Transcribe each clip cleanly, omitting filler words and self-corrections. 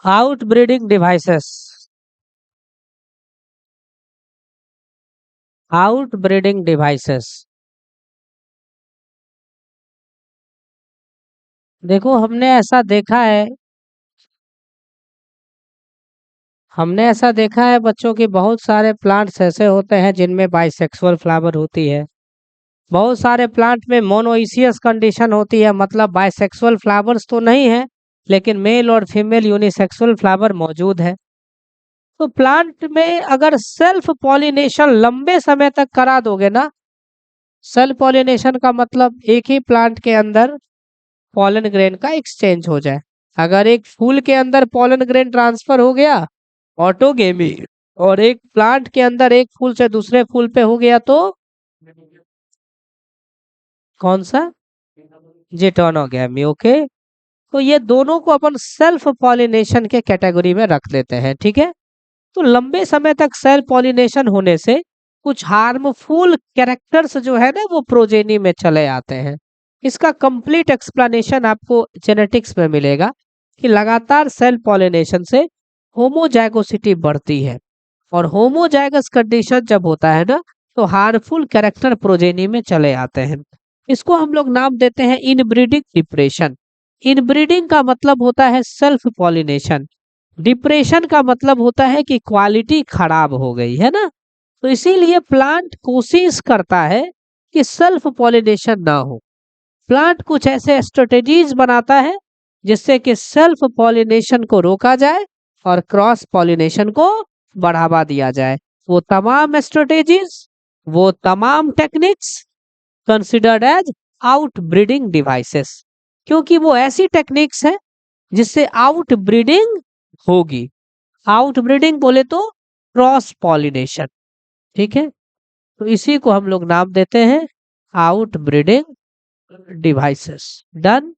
Outbreeding devices. Outbreeding devices. देखो हमने ऐसा देखा है बच्चों की बहुत सारे प्लांट्स ऐसे होते हैं जिनमें बाइसेक्सुअल फ्लावर होती है। बहुत सारे प्लांट में मोनोइसियस कंडीशन होती है, मतलब बाइसेक्सुअल फ्लावर्स तो नहीं है लेकिन मेल और फीमेल यूनिसेक्सुअल फ्लावर मौजूद है। तो प्लांट में अगर सेल्फ पॉलिनेशन लंबे समय तक करा दोगे ना, सेल्फ पॉलिनेशन का मतलब एक ही प्लांट के अंदर पॉलन ग्रेन का एक्सचेंज हो जाए। अगर एक फूल के अंदर पॉलन ग्रेन ट्रांसफर हो गया, ऑटोगेमी, और एक प्लांट के अंदर एक फूल से दूसरे फूल पे हो गया तो कौन सा, जिटोनोगेमी। ओके, तो ये दोनों को अपन सेल्फ पॉलिनेशन के कैटेगरी में रख लेते हैं, ठीक है। तो लंबे समय तक सेल्फ पॉलिनेशन होने से कुछ हार्मफुल कैरेक्टर्स जो है ना वो प्रोजेनी में चले आते हैं। इसका कंप्लीट एक्सप्लेनेशन आपको जेनेटिक्स में मिलेगा कि लगातार सेल्फ पॉलिनेशन से होमोजाइगोसिटी बढ़ती है, और होमोजाइगस कंडीशन जब होता है ना तो हार्मफुल कैरेक्टर प्रोजेनी में चले आते हैं। इसको हम लोग नाम देते हैं इनब्रीडिंग डिप्रेशन। इनब्रीडिंग का मतलब होता है सेल्फ पॉलिनेशन, डिप्रेशन का मतलब होता है कि क्वालिटी खराब हो गई है ना। तो इसीलिए प्लांट कोशिश करता है कि सेल्फ पॉलिनेशन ना हो। प्लांट कुछ ऐसे स्ट्रेटेजीज बनाता है जिससे कि सेल्फ पॉलिनेशन को रोका जाए और क्रॉस पॉलिनेशन को बढ़ावा दिया जाए। वो तमाम स्ट्रेटेजीज, वो तमाम techniques considered as outbreeding devices, क्योंकि वो ऐसी टेक्निक्स है जिससे आउटब्रीडिंग होगी। आउटब्रीडिंग बोले तो क्रॉस पॉलिनेशन, ठीक है। तो इसी को हम लोग नाम देते हैं आउटब्रीडिंग डिवाइसेस। डन।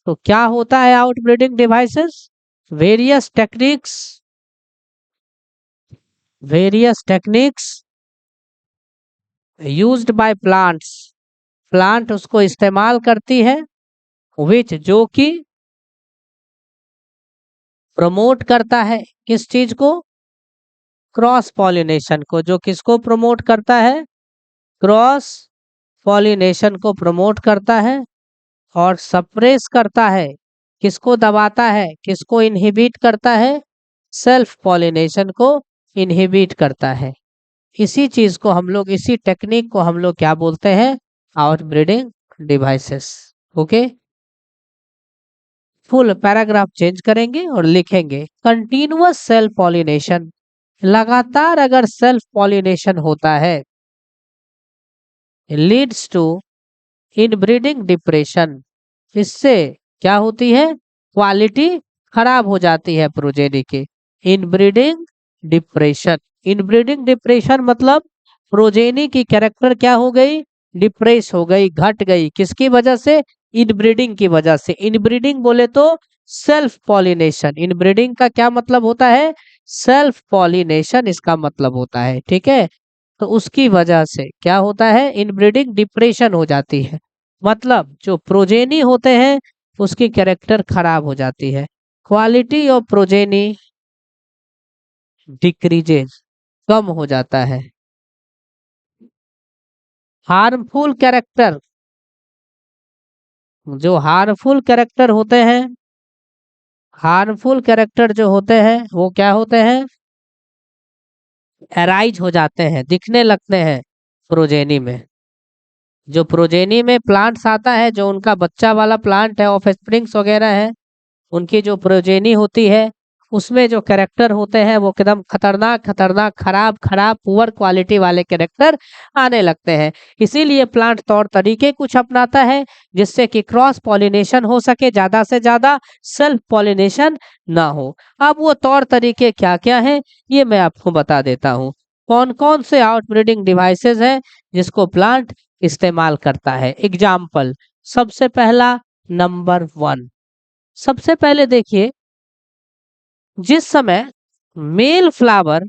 तो क्या होता है outbreeding devices? Various techniques, various techniques used by plants, plant उसको इस्तेमाल करती है, विच जो कि प्रमोट करता है किस चीज को, क्रॉस पॉलिनेशन को। जो किसको प्रमोट करता है, क्रॉस पॉलिनेशन को प्रमोट करता है, और सप्रेस करता है, किसको दबाता है, किसको इनहिबिट करता है, सेल्फ पॉलिनेशन को इनहिबिट करता है। इसी चीज को हम लोग, इसी टेक्निक को हम लोग क्या बोलते हैं, outbreeding devices. Okay, full paragraph change करेंगे और लिखेंगे कंटिन्यूअस सेल्फ पॉलिनेशन। लगातार अगर सेल्फ पॉलिनेशन होता है, लीड्स टू इनब्रीडिंग डिप्रेशन, इससे क्या होती है, क्वालिटी खराब हो जाती है प्रोजेनी की। इनब्रीडिंग डिप्रेशन, इनब्रीडिंग डिप्रेशन मतलब प्रोजेनी की कैरेक्टर क्या हो गई, डिप्रेस हो गई, घट गई। किसकी वजह से, इनब्रीडिंग की वजह से। इनब्रीडिंग बोले तो सेल्फ पॉलिनेशन, इनब्रीडिंग का क्या मतलब होता है, सेल्फ पॉलिनेशन इसका मतलब होता है, ठीक है। तो उसकी वजह से क्या होता है, इनब्रीडिंग डिप्रेशन हो जाती है, मतलब जो प्रोजेनी होते हैं उसकी कैरेक्टर खराब हो जाती है, क्वालिटी ऑफ प्रोजेनी डिक्रीजेज, कम हो जाता है। हार्मफुल कैरेक्टर, जो हार्मफुल कैरेक्टर होते हैं, हार्मफुल कैरेक्टर जो होते हैं वो क्या होते हैं, एराइज हो जाते हैं, दिखने लगते हैं प्रोजेनी में। जो प्रोजेनी में प्लांट्स आता है, जो उनका बच्चा वाला प्लांट है, ऑफ स्प्रिंग्स वगैरह है, उनकी जो प्रोजेनी होती है उसमें जो कैरेक्टर होते हैं वो एकदम खतरनाक खतरनाक, खराब खराब, पुअर क्वालिटी वाले कैरेक्टर आने लगते हैं। इसीलिए प्लांट तौर तरीके कुछ अपनाता है जिससे कि क्रॉस पॉलिनेशन हो सके, ज्यादा से ज्यादा सेल्फ पॉलिनेशन ना हो। अब वो तौर तरीके क्या क्या हैं ये मैं आपको बता देता हूँ। कौन कौन से आउटब्रीडिंग डिवाइसेस हैं जिसको प्लांट इस्तेमाल करता है। एग्जाम्पल, सबसे पहला, नंबर 1, सबसे पहले देखिए, जिस समय मेल फ्लावर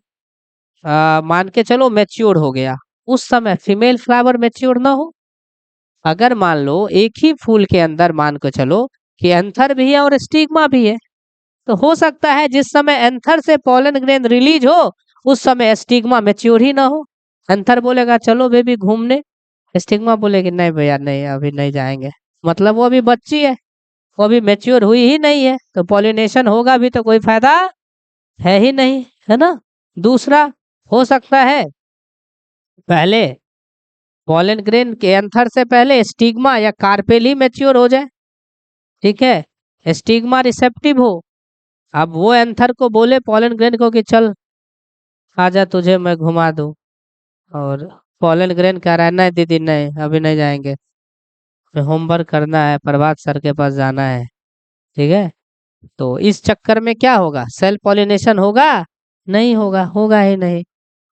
मान के चलो मैच्योर हो गया, उस समय फीमेल फ्लावर मैच्योर ना हो। अगर मान लो एक ही फूल के अंदर मान के चलो कि एंथर भी है और स्टिग्मा भी है, तो हो सकता है जिस समय एंथर से पॉलन ग्रेन रिलीज हो उस समय स्टिग्मा मैच्योर ही ना हो। एंथर बोलेगा चलो बेबी घूमने, स्टिग्मा बोलेगी नहीं भैया नहीं अभी नहीं जाएंगे, मतलब वो अभी बच्ची है, वो अभी मैच्योर हुई ही नहीं है, तो पॉलिनेशन होगा भी तो कोई फायदा है ही नहीं, है ना। दूसरा हो सकता है पहले पॉलन ग्रेन के एंथर से पहले स्टिग्मा या कार्पेल ही मैच्योर हो जाए, ठीक है, स्टिग्मा रिसेप्टिव हो। अब वो एंथर को बोले पॉलन ग्रेन को कि चल आजा तुझे मैं घुमा दूं, और पॉलन ग्रेन कह रहा है नहीं दीदी नहीं अभी नहीं जाएंगे, होमवर्क करना है, प्रभात सर के पास जाना है, ठीक है। तो इस चक्कर में क्या होगा, सेल्फ पॉलिनेशन होगा नहीं होगा, होगा ही नहीं।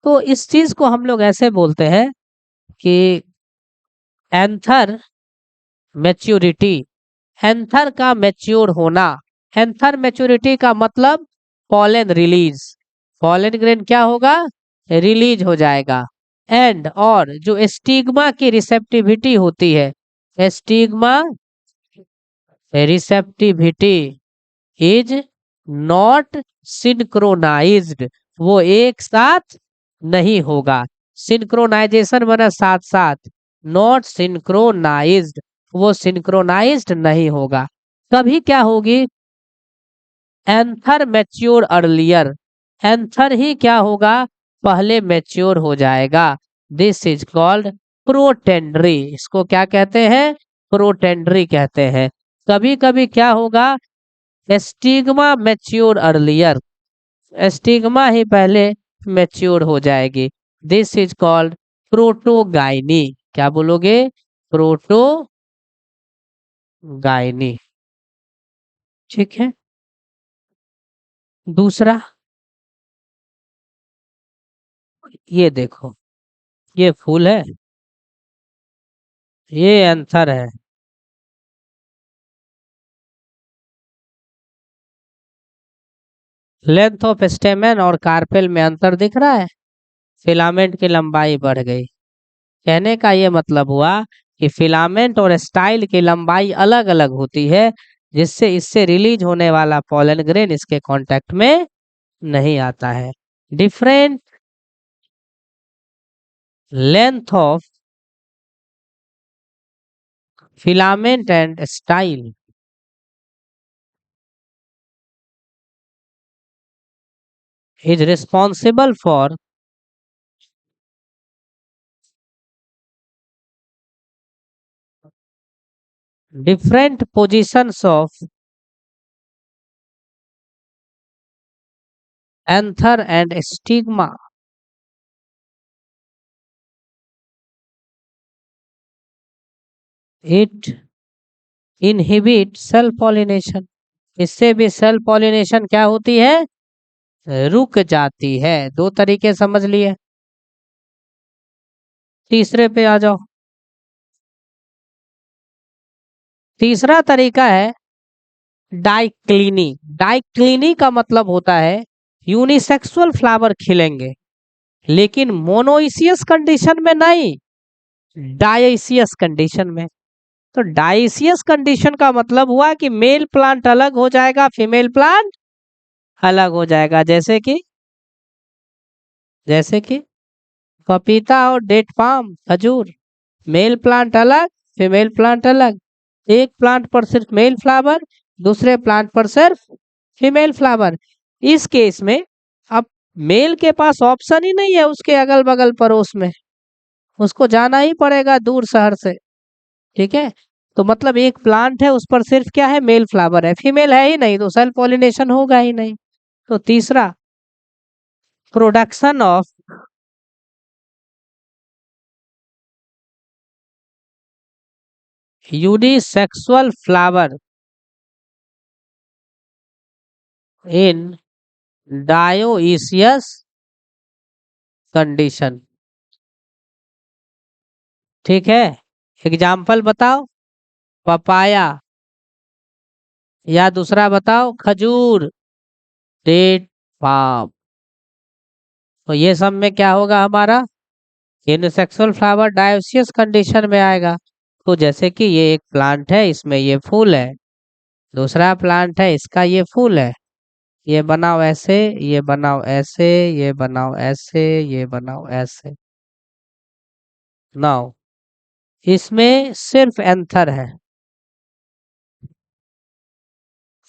तो इस चीज को हम लोग ऐसे बोलते हैं कि एंथर मैच्योरिटी, एंथर का मैच्योर होना, एंथर मैच्योरिटी का मतलब पॉलन रिलीज, पॉलन ग्रेन क्या होगा रिलीज हो जाएगा। एंड और जो स्टिग्मा की रिसेप्टिविटी होती है, stigma receptivity is not synchronized, वो एक साथ नहीं होगा। सिंक्रोनाइजेशन बना साथ साथ, नॉट सिंक्रोनाइज्ड, वो सिंक्रोनाइज्ड नहीं होगा। कभी क्या होगी, एंथर मैच्योर अर्लियर, एंथर ही क्या होगा पहले मैच्योर हो जाएगा। दिस इज कॉल्ड प्रोटेंडरी, इसको क्या कहते हैं प्रोटेंडरी कहते हैं। कभी कभी क्या होगा स्टिग्मा मैच्योर अर्लियर, स्टिग्मा ही पहले मैच्योर हो जाएगी। दिस इज कॉल्ड प्रोटोगाइनी, क्या बोलोगे प्रोटोगाइनी, ठीक है। दूसरा ये देखो, ये फूल है, ये आंसर है, लेंथ ऑफ स्टेमेन और कार्पेल में अंतर दिख रहा है, फिलामेंट की लंबाई बढ़ गई। कहने का ये मतलब हुआ कि फिलामेंट और स्टाइल की लंबाई अलग अलग होती है, जिससे इससे रिलीज होने वाला पॉलन ग्रेन इसके कांटेक्ट में नहीं आता है। Different length of filament and style is responsible for different positions of anther and stigma. It inhibits self pollination, इससे भी सेल्फ पॉलिनेशन क्या होती है रुक जाती है। दो तरीके समझ लिए, तीसरे पे आ जाओ। तीसरा तरीका है डाइक्लिनी, डाइक्लिनी का मतलब होता है यूनिसेक्सुअल फ्लावर खिलेंगे लेकिन मोनोइसियस कंडीशन में नहीं, डाइसियस कंडीशन में। तो डाइसियस कंडीशन का मतलब हुआ कि मेल प्लांट अलग हो जाएगा, फीमेल प्लांट अलग हो जाएगा, जैसे कि पपीता और डेट पाम खजूर, मेल प्लांट अलग फीमेल प्लांट अलग, एक प्लांट पर सिर्फ मेल फ्लावर, दूसरे प्लांट पर सिर्फ फीमेल फ्लावर। इस केस में अब मेल के पास ऑप्शन ही नहीं है उसके अगल बगल पड़ोस में, उसको जाना ही पड़ेगा दूर शहर से, ठीक है। तो मतलब एक प्लांट है उस पर सिर्फ क्या है मेल फ्लावर है, फीमेल है ही नहीं, तो सेल्फ पॉलिनेशन होगा ही नहीं। तो तीसरा production of unisexual flower in dioecious condition, ठीक है। एग्जाम्पल बताओ, पपाया, या दूसरा बताओ खजूर, डेट पाम। तो ये सब में क्या होगा हमारा यूनिसेक्सुअल फ्लावर डायोसियस कंडीशन में आएगा। तो जैसे कि ये एक प्लांट है इसमें ये फूल है, दूसरा प्लांट है इसका ये फूल है, ये बनाओ ऐसे, ये बनाओ ऐसे, ये बनाओ ऐसे, ये बनाओ ऐसे। नाउ इसमें सिर्फ एंथर है,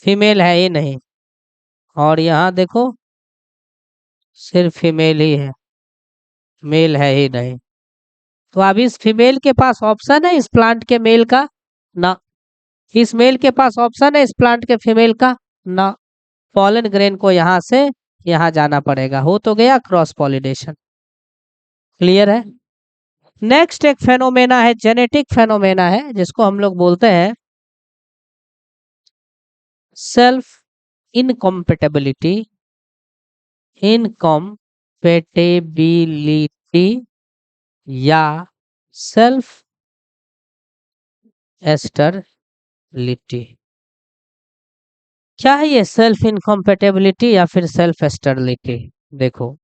फीमेल है ही नहीं। और यहाँ देखो सिर्फ फीमेल ही है, मेल है ही नहीं। तो अब इस फीमेल के पास ऑप्शन है इस प्लांट के मेल का? ना। इस मेल के पास ऑप्शन है इस प्लांट के फीमेल का? ना। पॉलन ग्रेन को यहाँ से यहाँ जाना पड़ेगा। हो तो गया क्रॉस पॉलिनेशन। क्लियर है? नेक्स्ट एक फेनोमेना है, जेनेटिक फेनोमेना है, जिसको हम लोग बोलते हैं सेल्फ इनकॉम्पेटेबिलिटी। इनकॉम्पेटेबिलिटी या सेल्फ एस्टरलिटी। क्या है ये सेल्फ इनकॉम्पेटेबिलिटी या फिर सेल्फ एस्टरलिटी? देखो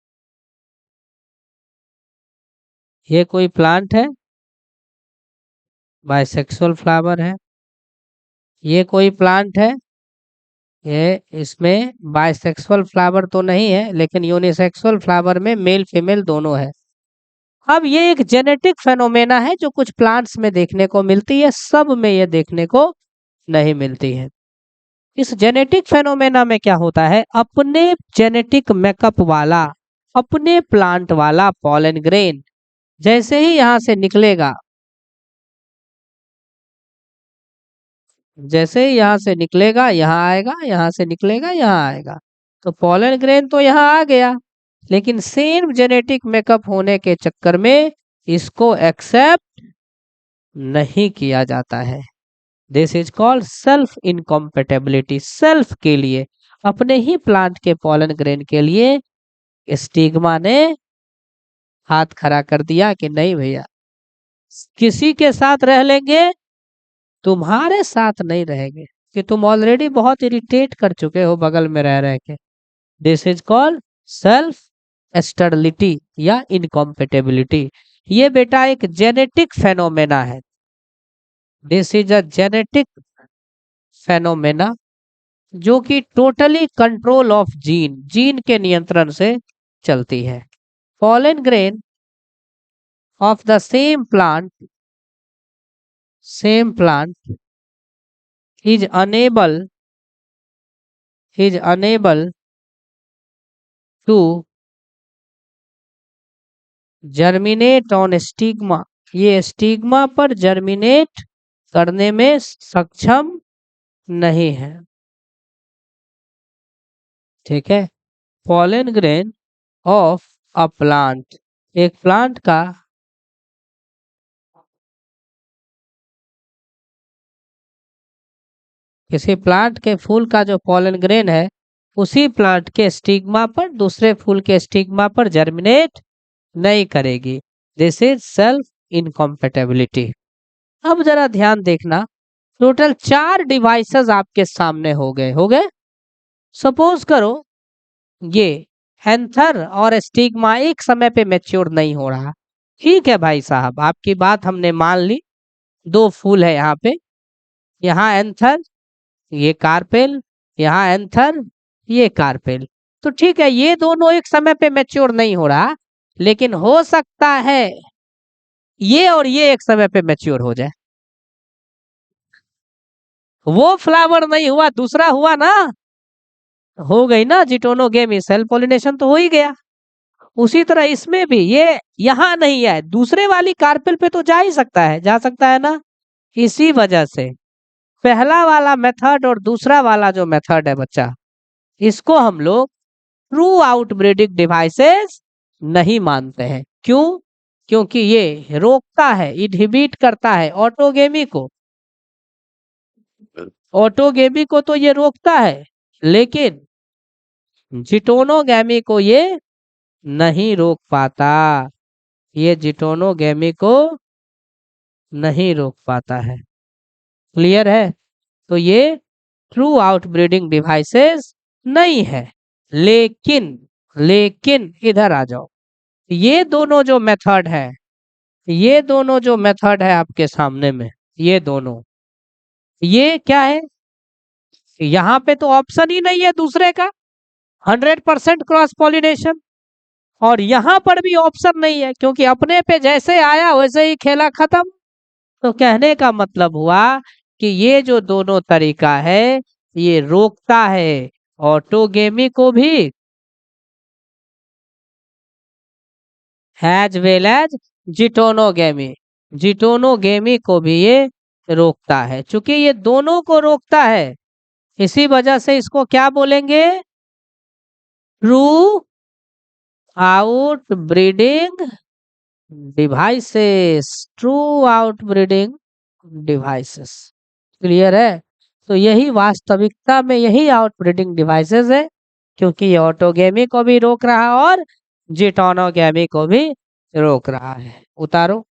ये कोई प्लांट है, बाइसेक्सुअल फ्लावर है। ये कोई प्लांट है, ये इसमें बाइसेक्सुअल फ्लावर तो नहीं है लेकिन यूनिसेक्सुअल फ्लावर में मेल फीमेल दोनों है। अब ये एक जेनेटिक फेनोमेना है जो कुछ प्लांट्स में देखने को मिलती है, सब में ये देखने को नहीं मिलती है। इस जेनेटिक फेनोमेना में क्या होता है, अपने जेनेटिक मेकअप वाला, अपने प्लांट वाला पॉलन ग्रेन जैसे ही यहाँ से निकलेगा, जैसे ही यहाँ से निकलेगा यहाँ आएगा, यहाँ से निकलेगा यहाँ आएगा। तो पॉलन ग्रेन तो यहाँ आ गया, लेकिन सेम जेनेटिक मेकअप होने के चक्कर में इसको एक्सेप्ट नहीं किया जाता है। This is called self incompatibility. Self के लिए, अपने ही प्लांट के पॉलन ग्रेन के लिए स्टिग्मा ने हाथ खड़ा कर दिया कि नहीं भैया, किसी के साथ रह लेंगे, तुम्हारे साथ नहीं रहेंगे, कि तुम ऑलरेडी बहुत इरिटेट कर चुके हो बगल में रह रह के। दिस इज कॉल्ड सेल्फ एस्टरलिटी या इनकॉम्पेटेबिलिटी। ये बेटा एक जेनेटिक फेनोमेना है। This is a genetic phenomena जो कि totally control of gene, gene के नियंत्रण से चलती है। Pollen grain of the same plant is unable to germinate on stigma. ये स्टिग्मा पर जर्मिनेट करने में सक्षम नहीं है। ठीक है, pollen grain of a plant, एक प्लांट का किसी प्लांट के फूल का जो पॉलन ग्रेन है उसी प्लांट के स्टिग्मा पर दूसरे फूल के स्टिग्मा पर जर्मिनेट नहीं करेगी। This is self incompatibility. अब जरा ध्यान देखना, टोटल 4 डिवाइसेस आपके सामने हो गए। सपोज करो ये एंथर और स्टिग्मा एक समय पे मैच्योर नहीं हो रहा। ठीक है भाई साहब, आपकी बात हमने मान ली। 2 फूल है यहाँ पे, यहाँ एंथर, ये कार्पेल, यहाँ एंथर, ये कार्पेल। तो ठीक है, ये दोनों एक समय पे मैच्योर नहीं हो रहा, लेकिन हो सकता है ये और ये एक समय पे मैच्योर हो जाए। वो फ्लावर नहीं हुआ, दूसरा हुआ ना, हो गई ना जिटोनोगेमी, सेल्फ पॉलिनेशन तो हो ही गया। उसी तरह इसमें भी ये यहाँ नहीं है, दूसरे वाली कार्पेल पे तो जा ही सकता है, जा सकता है ना। इसी वजह से पहला वाला मेथड और दूसरा वाला जो मेथड है बच्चा, इसको हम लोग ट्रू आउटब्रीडिंग डिवाइसेस नहीं मानते हैं। क्यों? क्योंकि ये रोकता है, इनहिबिट करता है ऑटोगेमी को। ऑटोगेमी को तो ये रोकता है, लेकिन जिटोनोगेमी को ये नहीं रोक पाता। ये जिटोनोगेमी को नहीं रोक पाता है। क्लियर है? तो ये ट्रू आउटब्रीडिंग डिवाइसेस नहीं है। लेकिन इधर आ जाओ, ये दोनों जो मेथड है, ये दोनों जो मेथड है आपके सामने में, ये दोनों, ये क्या है, यहाँ पे तो ऑप्शन ही नहीं है दूसरे का। 100% क्रॉस पॉलिनेशन। और यहाँ पर भी ऑप्शन नहीं है, क्योंकि अपने पे जैसे आया वैसे ही खेला खत्म। तो कहने का मतलब हुआ कि ये जो दोनों तरीका है ये रोकता है ऑटोगेमी को भी एज वेल एज जिटोनोगेमी। जिटोनोगेमी को भी ये रोकता है। चूंकि ये दोनों को रोकता है इसी वजह से इसको क्या बोलेंगे? True out breeding devices. True out breeding devices. Clear है? तो यही वास्तविकता में यही आउटब्रीडिंग डिवाइसेस है, क्योंकि ये ऑटोगेमी को भी रोक रहा है और जिटोनोगेमी को भी रोक रहा है। उतारो।